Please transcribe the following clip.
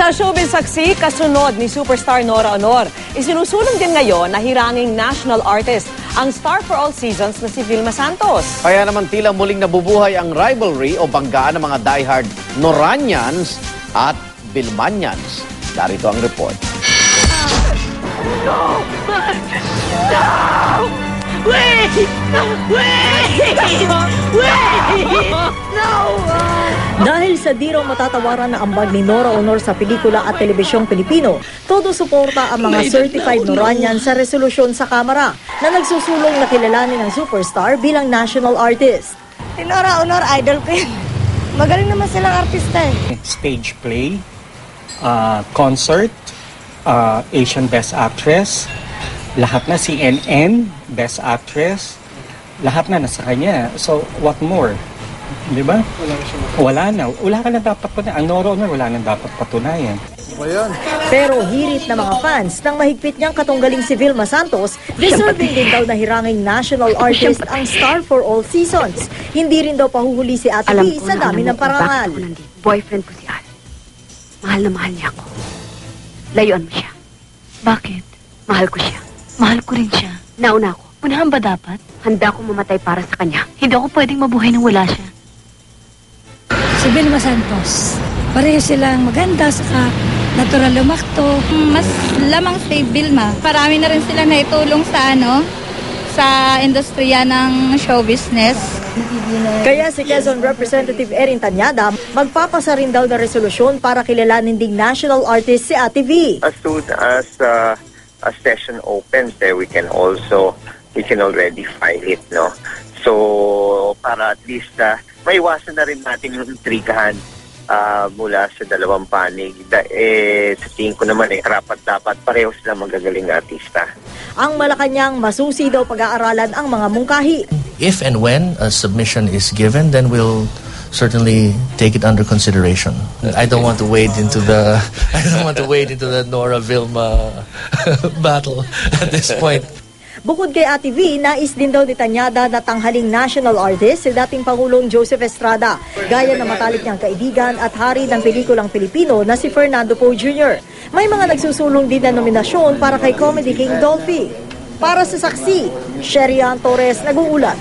Sa showbiz saksi, kasunod ni superstar Nora Aunor, isinusulong din ngayon na hiranging national artist ang star for all seasons na si Vilma Santos. Kaya naman tila muling nabubuhay ang rivalry o banggaan ng mga diehard Noranians at Vilmanians. Darito ang report. No! No! Wait! Wait! Wait! No! Dahil sa di raw matatawaran na ambag ni Nora Aunor sa pelikula at telebisyong Pilipino, todo suporta ang mga certified Noranian sa resolusyon sa Kamara na nagsusulong na kilalanin ng superstar bilang national artist. Si Nora Aunor, idol ko yun. Magaling naman silang artista eh. Stage play, concert, Asian Best Actress, lahat na CNN, Best Actress, lahat na nasa kanya. So, what more? Di ba? Wala na. Wala ka na dapat patunayan. Ang Nora Aunor, wala na dapat patunayan. Pero hirit na mga fans ng mahigpit niyang katunggaling si Vilma Santos, deserving din daw na hiranging national artist ang star for all seasons. Hindi rin daw pahuhuli si Ate B sa dami ng parangal. Boyfriend ko si Al. Mahal na mahal niya ako. Layuan mo siya. Bakit? Mahal ko siya. Mahal ko rin siya. Nauna ako. Unahan ba dapat? Handa akong mamatay para sa kanya. Hindi ako pwedeng mabuhay nang wala siya. Si Vilma Santos. Pareho silang maganda, saka natural lumakto. Mas lamang si Vilma. Marami na rin sila naitulong sa industriya ng show business. Kaya si Quezon Representative Erin Tanyada, magpapasa rin daw na resolusyon para kilalanin ding national artist si Ate V. As soon as a session opens, we can already file it, no? So, para at least maiwasan na rin natin yung intrigahan mula sa dalawang panig. Sa tingin ko naman dapat pareho sila magagaling na artista. Ang Malacanang masusi daw pag-aaralan ang mga mungkahi. If and when a submission is given, then we'll certainly take it under consideration. I don't want to wade into the Nora Vilma battle at this point. Bukod kay Ate V, nais din daw ni Tanyada na tanghaling national artist si dating Pangulong Joseph Estrada, gaya ng matalik niyang kaibigan at hari ng pelikulang Pilipino na si Fernando Poe Jr. May mga nagsusulong din na nominasyon para kay Comedy King Dolphy. Para sa saksi, Sherian Torres nag-uulat.